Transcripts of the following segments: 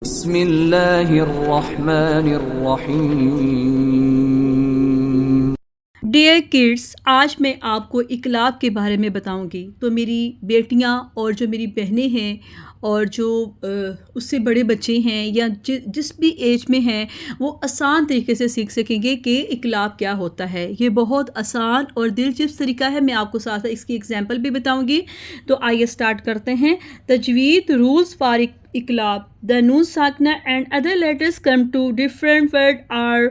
بسم اللہ الرحمن الرحیم۔ ڈیئر کڈس، آج میں آپ کو اقلاب کے بارے میں بتاؤں گی۔ تو میری بیٹیاں اور جو میری بہنیں ہیں اور جو اس سے بڑے بچے ہیں یا جس بھی ایج میں ہیں، وہ آسان طریقے سے سیکھ سکیں گے کہ اقلاب کیا ہوتا ہے۔ یہ بہت آسان اور دلچسپ طریقہ ہے۔ میں آپ کو ساتھ ساتھ اس کی ایگزامپل بھی بتاؤں گی۔ تو آئیے اسٹارٹ کرتے ہیں۔ Tajweed rules for Iqlab: The noon sakinah and other letters come to different word are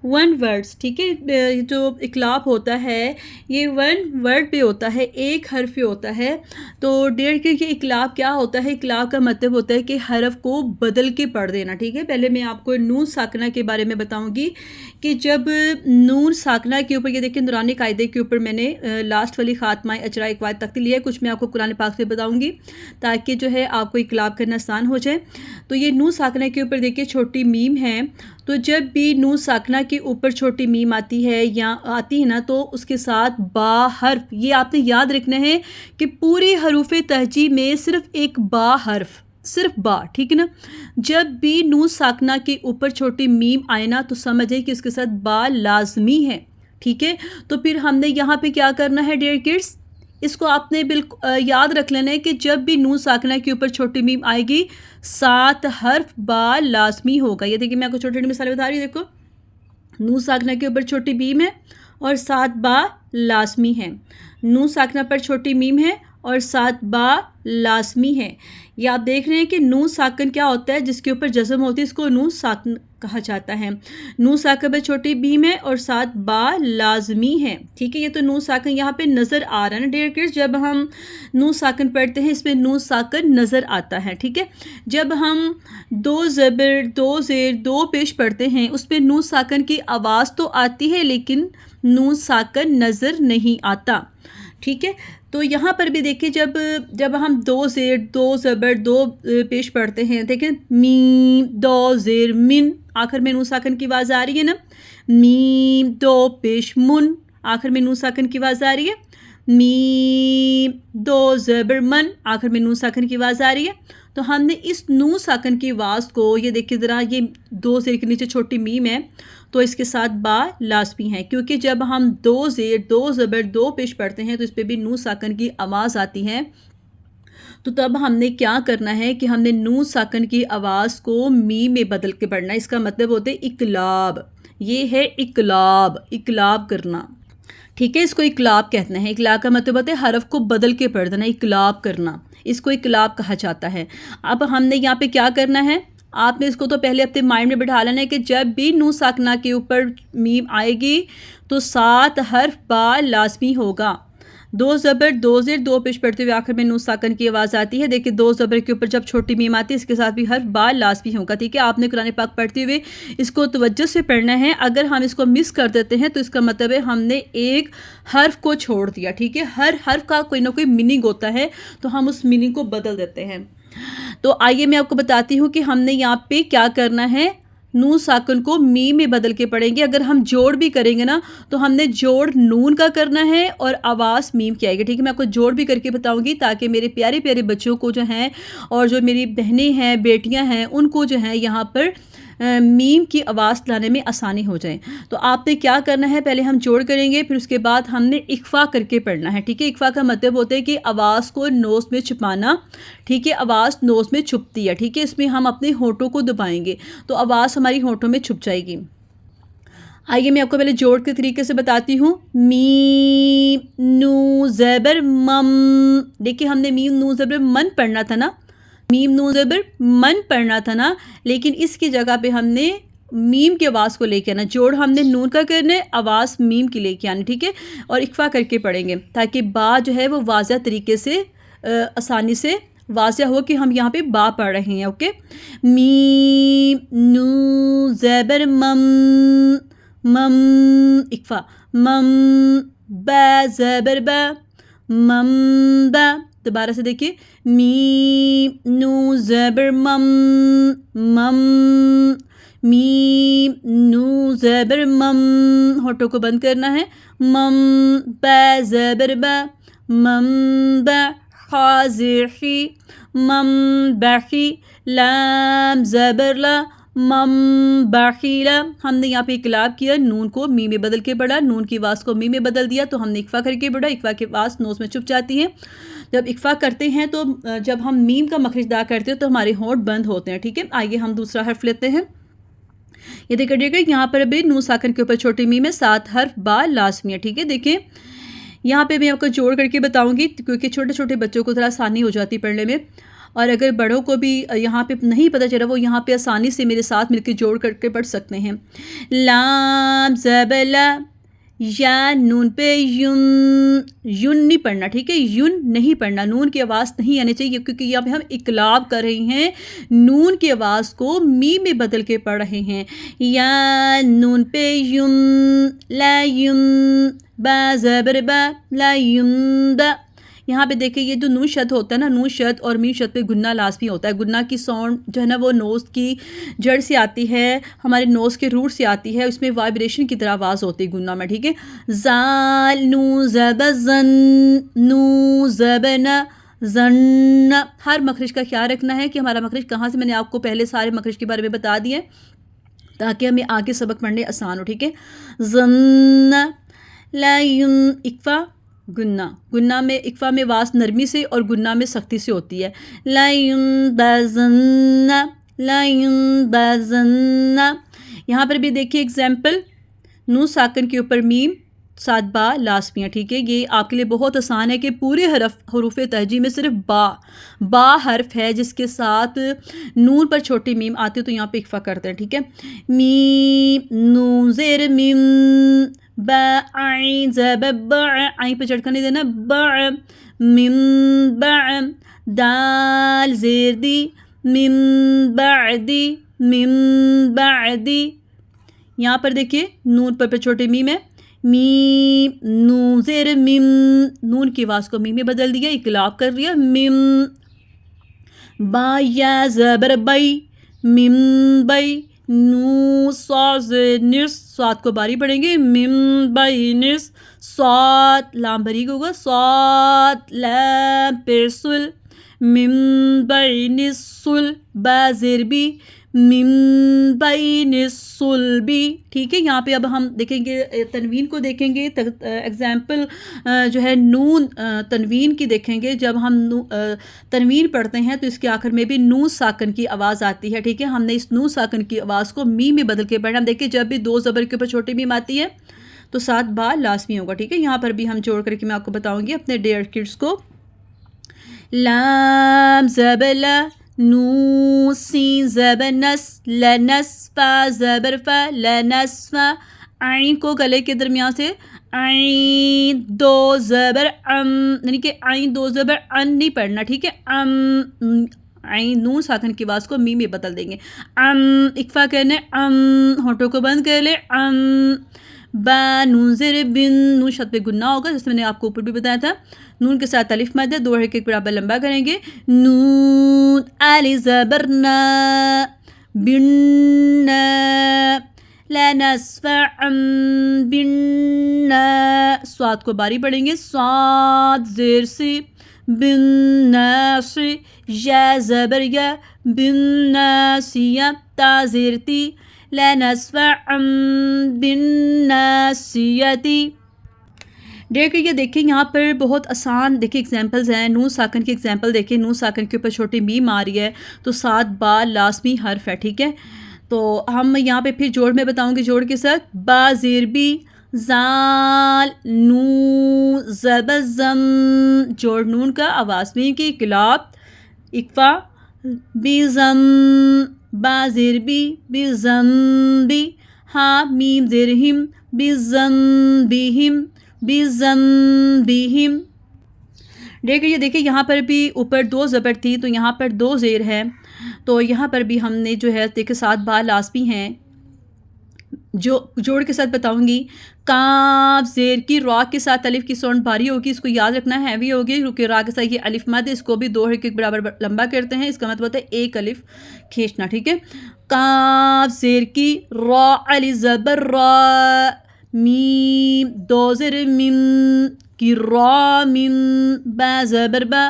one words. ٹھیک ہے، جو اقلاب ہوتا ہے یہ ون ورڈ پہ ہوتا ہے، ایک حرف پہ ہوتا ہے۔ تو ڈیڑھ کے اقلاب کیا ہوتا ہے؟ اقلاب کا مطلب ہوتا ہے کہ حرف کو بدل کے پڑھ دینا۔ ٹھیک ہے، پہلے میں آپ کو نون ساکنہ کے بارے میں بتاؤں گی کہ جب نون ساکنہ کے اوپر، یہ دیکھیں نورانی قاعدے کے اوپر میں نے لاسٹ والی خاتمہ اجرا اقوات تک لیا ہے، کچھ میں آپ کو قرآن پاک سے بتاؤں گی تاکہ جو ہے آپ کو اقلاب کرنا آسان ہو جائے۔ تو یہ نون ساکنہ کے اوپر دیکھیں چھوٹی میم ہے، تو جب بھی نون ساکنہ کے اوپر چھوٹی میم آتی ہے یا آتی ہے نا، تو اس کے ساتھ با حرف، یہ آپ نے یاد رکھنا ہے کہ پوری حروف تہجی میں صرف ایک با حرف، صرف با، ٹھیک ہے نا۔ جب بھی نون ساکنہ کے اوپر چھوٹی میم آئے نا تو سمجھے کہ اس کے ساتھ با لازمی ہے، ٹھیک ہے۔ تو پھر ہم نے یہاں پہ کیا کرنا ہے ڈیئر کڈس؟ اس کو آپ نے بالکل یاد رکھ لینا ہے کہ جب بھی نون ساکنہ کے اوپر چھوٹی میم آئے گی، 7 حرف با لازمی ہوگا۔ یہ دیکھیں میں آپ کو چھوٹی چھوٹی مثالیں بتا رہی ہوں۔ دیکھو نون ساکنہ کے اوپر چھوٹی میم ہے اور 7 با لازمی ہے، نون ساکنہ پر چھوٹی میم ہے اور 7 با لازمی ہے۔ یہ آپ دیکھ رہے ہیں کہ نون ساکن کیا ہوتا ہے؟ جس کے اوپر جزم ہوتی ہے اس کو نون ساکن کہا جاتا ہے۔ نون ساکن پر چھوٹی میم ہے اور 7 با لازمی ہے، ٹھیک ہے۔ یہ تو نون ساکن یہاں پہ نظر آ رہا ہے نا ڈیئر کڈس، جب ہم نون ساکن پڑھتے ہیں اس میں نون ساکن نظر آتا ہے، ٹھیک ہے۔ جب ہم 2 زبر 2 زیر 2 پیش پڑھتے ہیں اس میں نون ساکن کی آواز تو آتی ہے لیکن نون ساکن نظر نہیں آتا، ٹھیک ہے۔ تو یہاں پر بھی دیکھیں جب ہم 2 زیر 2 زبر 2 پیش پڑھتے ہیں، دیکھیں میم 2 زیر من، آخر میں نون ساکن کی آواز آ رہی ہے نا۔ میم 2 پیش من، آخر میں نون ساکن کی آواز آ رہی ہے۔ میم 2 زبر من، آخر میں نون ساکن کی آواز آ رہی ہے۔ تو ہم نے اس نون ساکن کی آواز کو، یہ دیکھیں ذرا، یہ 2 زیر کے نیچے چھوٹی میم ہے تو اس کے ساتھ با لازمی ہے، کیونکہ جب ہم 2 زیر 2 زبر 2 پیش پڑھتے ہیں تو اس پہ بھی نون ساکن کی آواز آتی ہے۔ تو تب ہم نے کیا کرنا ہے کہ ہم نے نون ساکن کی آواز کو میم میں بدل کے پڑھنا ہے۔ اس کا مطلب ہوتا ہے اقلاب، یہ ہے اقلاب، اقلاب کرنا، ٹھیک ہے۔ اس کو اقلاب کہتے ہیں۔ اقلاب کا مطلب ہوتا ہے حرف کو بدل کے پڑھ دینا، اقلاب کرنا، اس کو اقلاب کہا جاتا ہے۔ اب ہم نے یہاں پہ کیا کرنا ہے؟ آپ نے اس کو تو پہلے اپنے مائنڈ میں بٹھا لینا ہے کہ جب بھی نون ساکنہ کے اوپر میم آئے گی تو 7 حرف با لازمی ہوگا۔ 2 زبر 2 زیر 2 پیش پڑھتے ہوئے آخر میں نون ساکن کی آواز آتی ہے۔ دیکھیں 2 زبر کے اوپر جب چھوٹی میم آتی ہے اس کے ساتھ بھی حرف با لازمی ہوگا، ٹھیک ہے۔ آپ نے قرآن پاک پڑھتے ہوئے اس کو توجہ سے پڑھنا ہے۔ اگر ہم اس کو مس کر دیتے ہیں تو اس کا مطلب ہے ہم نے ایک حرف کو چھوڑ دیا، ٹھیک ہے۔ ہر حرف کا کوئی نہ کوئی میننگ ہوتا ہے تو ہم اس میننگ کو بدل دیتے ہیں۔ تو آئیے میں آپ کو بتاتی ہوں کہ ہم نے یہاں پہ کیا کرنا ہے۔ نون ساکن کو میم میں بدل کے پڑھیں گے۔ اگر ہم جوڑ بھی کریں گے نا تو ہم نے جوڑ نون کا کرنا ہے اور آواز میم کی آئے گی، ٹھیک ہے۔ میں آپ کو جوڑ بھی کر کے بتاؤں گی تاکہ میرے پیارے پیارے بچوں کو جو ہیں اور جو میری بہنیں ہیں، بیٹیاں ہیں، ان کو جو ہے یہاں پر میم کی آواز لانے میں آسانی ہو جائے۔ تو آپ نے کیا کرنا ہے؟ پہلے ہم جوڑ کریں گے، پھر اس کے بعد ہم نے اخفا کر کے پڑھنا ہے، ٹھیک ہے۔ اخفا کا مطلب ہوتا ہے کہ آواز کو نوز میں چھپانا، ٹھیک ہے۔ آواز نوز میں چھپتی ہے، ٹھیک ہے۔ اس میں ہم اپنے ہونٹوں کو دبائیں گے تو آواز ہماری ہونٹوں میں چھپ جائے گی۔ آئیے میں آپ کو پہلے جوڑ کے طریقے سے بتاتی ہوں۔ میم نو زبر مم، دیکھیے ہم نے میم نو زبر من پڑھنا تھا نا، میم نون زبر من پڑھنا تھا نا، لیکن اس کی جگہ پہ ہم نے میم کی آواز کو لے کے آنا۔ جوڑ ہم نے نون کا کرنا ہے، آواز میم کی لے کے آنی، ٹھیک ہے۔ اور اخفا کر کے پڑھیں گے تاکہ با جو ہے وہ واضح طریقے سے آسانی سے واضح ہو کہ ہم یہاں پہ با پڑھ رہے ہیں، اوکے۔ میم نون زبر مم، مم اخفا، مم با زبر با، مم با، دوبارہ سے دیکھیے میم نو زبر مم، مم میم نو زبر مم، ہونٹوں کو بند کرنا ہے۔ مم با زبر با، مم با، خا زیر خی مم بخی لام زبر لا مم بخیلا. ہم نے یہاں پہ اقلاب کیا، نون کو می میں بدل کے پڑھا، نون کی آواز کو می میں بدل دیا تو ہم نے اکفا کر کے پڑھا. اکفا کی آواز نوز میں چھپ جاتی ہے. جب اکفا کرتے ہیں تو جب ہم میم کا مخرج ادا کرتے ہیں تو ہمارے ہونٹ بند ہوتے ہیں. ٹھیک ہے، آئیے ہم دوسرا حرف لیتے ہیں. یہ دیکھیے گا یہاں پر بھی نون ساکن کے اوپر چھوٹی میم ہے، 7 حرف با لازمی ہے. ٹھیک ہے، دیکھیں یہاں پہ میں آپ کو جوڑ کر کے بتاؤں گی کیونکہ چھوٹے چھوٹے بچوں کو تھوڑا آسانی ہو جاتی پڑھنے میں، اور اگر بڑوں کو بھی یہاں پہ نہیں پتہ چلا وہ یہاں پہ آسانی سے میرے ساتھ مل کے جوڑ کر کے پڑھ سکتے ہیں. لام زبر لا، یا نون پہ یون، یون نہیں پڑھنا. ٹھیک ہے، یون نہیں پڑھنا، نون کی آواز نہیں آنی چاہیے کیونکہ یہاں پہ ہم اقلاب کر رہے ہیں، نون کی آواز کو می میں بدل کے پڑھ رہے ہیں. یا نون پہ یون، لا یون، با زبر با، لا یون با. یہاں پہ دیکھیں یہ جو نون شد ہوتا ہے نا، نون شد اور میم شد پہ گنہ لازمی ہوتا ہے. گنہ کی ساؤنڈ جو ہے نا وہ نوز کی جڑ سے آتی ہے، ہمارے نوز کے روٹ سے آتی ہے، اس میں وائبریشن کی طرح آواز ہوتی ہے گنہ میں. ٹھیک ہے، زال نو زب زن، نو زبنا زن. ہر مخرج کا خیال رکھنا ہے کہ ہمارا مخرج کہاں سے، میں نے آپ کو پہلے سارے مخرج کے بارے میں بتا دیے تاکہ ہمیں آگے سبق پڑھنے آسان ہو. ٹھیک ہے، زن لا ین اکفا گنہ، گنہ میں اکفا میں آواز نرمی سے اور گنہ میں سختی سے ہوتی ہے. لا ینبذن، لا ینبذن. یہاں پر بھی دیکھیے اگزامپل، نون ساکن کے اوپر میم 7 با لازمی ہے. ٹھیک ہے، یہ آپ کے لیے بہت آسان ہے کہ پورے حروف تہجی میں صرف با حرف ہے جس کے ساتھ نون پر چھوٹی میم آتی ہے تو یہاں پہ اکفا کرتے ہیں. ٹھیک ہے، میم نون زیر میم، با عین زبر با، عین پہ چڑکا نہیں دینا، با میم با. دال زیر دی، میم بعدی، میم بعدی. یہاں پر دیکھیے نون پر چھوٹی میم ہے، میم نون زیر میم، نون کی آواز کو میم میں بدل دیا، اقلاب کر لیا، میم. با یا زبر بئی، میم بئی. نو صاد نس، صاد کو باری پڑھیں گے، میم بئی نس. صاد لام بریک ہوگا، صاد لام پیسل، میم بئی نسل. با زیر بی، میم بین الصلبی. ٹھیک ہے، یہاں پہ اب ہم دیکھیں گے تنوین کو دیکھیں گے. ایگزامپل جو ہے نون تنوین کی دیکھیں گے. جب ہم تنوین پڑھتے ہیں تو اس کے آخر میں بھی نون ساکن کی آواز آتی ہے. ٹھیک ہے، ہم نے اس نون ساکن کی آواز کو میم میں بدل کے پڑھنا. ہم دیکھیں جب بھی 2 زبر کے اوپر چھوٹی میم آتی ہے تو 7 با لازمی ہوگا. ٹھیک ہے، یہاں پر بھی ہم جوڑ کر کے میں آپ کو بتاؤں گی اپنے ڈیئر کڈس کو. لام زبر لا، نون سین زبر نس، لنس. فا زبر فا، لنس فا. عین کو گلے کے درمیان سے، عین 2 زبر ام، یعنی کہ عین 2 زبر ان نہیں پڑھنا. ٹھیک ہے، ام، عین نون ساکن کی آواز کو میم میں بدل دیں گے. ام اکفا کرنے، ام ہونٹوں کو بند کر لے، ام. با نون زیر بن، نون شد پہ گنہ ہوگا جیسے میں نے آپ کو اوپر بھی بتایا تھا. نون کے ساتھ الف مد ہے، 2 حرکت کے برابر لمبا کریں گے. نون الف زبر نا، بن لنسفعا بالنا. صاد کو باری پڑھیں گے، صاد زیر سی، بالناس. یا زبر یا، بالناسیہ. تا زیر تی، لنسفعا بالناسیتی. دیکھیں یہ دیکھیں یہاں پر بہت آسان دیکھیں ایگزامپلز ہیں. نون ساکن کی ایگزامپل دیکھیں، نون ساکن کے اوپر چھوٹی میم آ رہی ہے تو 7 با لازمی حرف ہے. ٹھیک ہے، تو ہم یہاں پہ پھر جوڑ میں بتاؤں گی جوڑ کے ساتھ. با زیر بی، زال نون زبر زم، جوڑ نون کا آواز میں کی اقلاب اکفا، بی زم. با زیر بی، بی زم بی. ہا میم زیر ہم، بی زم بہم، بی زم بہم. دیکھیں یہاں پر بھی اوپر 2 زبر تھی تو یہاں پر 2 زیر ہے تو یہاں پر بھی ہم نے جو ہے دیکھیں 7 با لازمی ہیں. جو جوڑ کے ساتھ بتاؤں گی. کاف زیر کی، را کے ساتھ الف کی ساؤنڈ بھاری ہوگی، اس کو یاد رکھنا ہے ہیوی ہوگی کیونکہ را کے ساتھ یہ الف مد ہے، اس کو بھی 2 حرکت کے برابر لمبا کرتے ہیں. اس کا مطلب ہوتا ہے 1 الف کھینچنا. ٹھیک ہے، کاف زیر کی، را الف زبر را، میم 2 زیر میم کی، را میم. با زبر با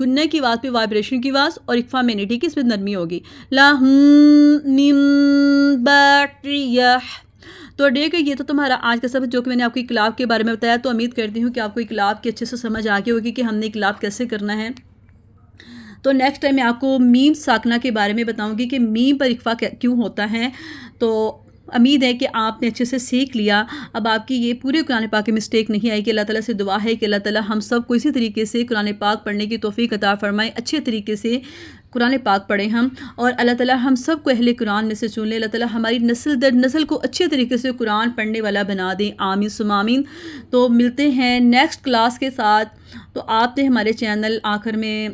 گننے کی آواز پہ وائبریشن کی آواز اور اکفا میں نہیں، ٹھیک ہے، اس میں نرمی ہوگی. میم باریہ. تو ڈے کا یہ تو تمہارا آج کا سبق جو کہ میں نے آپ کو اقلاب کے بارے میں بتایا. تو امید کرتی ہوں کہ آپ کو اقلاب کی اچھے سے سمجھ آ گئی ہوگی کہ ہم نے اقلاب کیسے کرنا ہے. تو نیکسٹ ٹائم میں آپ کو میم ساکنہ کے بارے میں بتاؤں گی کہ میم پر اکفا کیوں ہوتا ہے. تو امید ہے کہ آپ نے اچھے سے سیکھ لیا. اب آپ کی یہ پورے قرآن پاک کی مسٹیک نہیں آئی کہ اللہ تعالیٰ سے دعا ہے کہ اللہ تعالیٰ ہم سب کو اسی طریقے سے قرآن پاک پڑھنے کی توفیق عطا فرمائے، اچھے طریقے سے قرآن پاک پڑھیں ہم، اور اللہ تعالیٰ ہم سب کو اہل قرآن میں سے چن لے. اللہ تعالیٰ ہماری نسل در نسل کو اچھے طریقے سے قرآن پڑھنے والا بنا دیں. آمین ثم آمین. تو ملتے ہیں نیکسٹ کلاس کے ساتھ. تو آپ نے ہمارے چینل آخر میں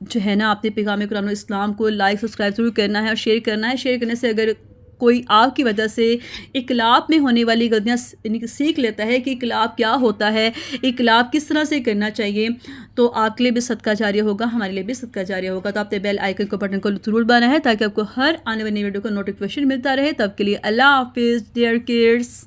جو ہے نا، آپ نے پیغام قرآن و اسلام کو لائک سبسکرائب ضرور کرنا ہے اور شیئر کرنا ہے. شیئر کرنے سے اگر کوئی آپ کی وجہ سے اقلاب میں ہونے والی غلطیاں سیکھ لیتا ہے کہ اقلاب کیا ہوتا ہے، اقلاب کس طرح سے کرنا چاہیے، تو آپ کے لیے بھی صدقہ جاریہ ہوگا، ہمارے لیے بھی صدقہ جاریہ ہوگا. تو آپ نے بیل آئیکن کو بٹن کو ضرور دبانا ہے تاکہ آپ کو ہر آنے والی ویڈیو کا نوٹیفیکیشن ملتا رہے. تب کے لیے اللہ حافظ ڈیئر کیئرس.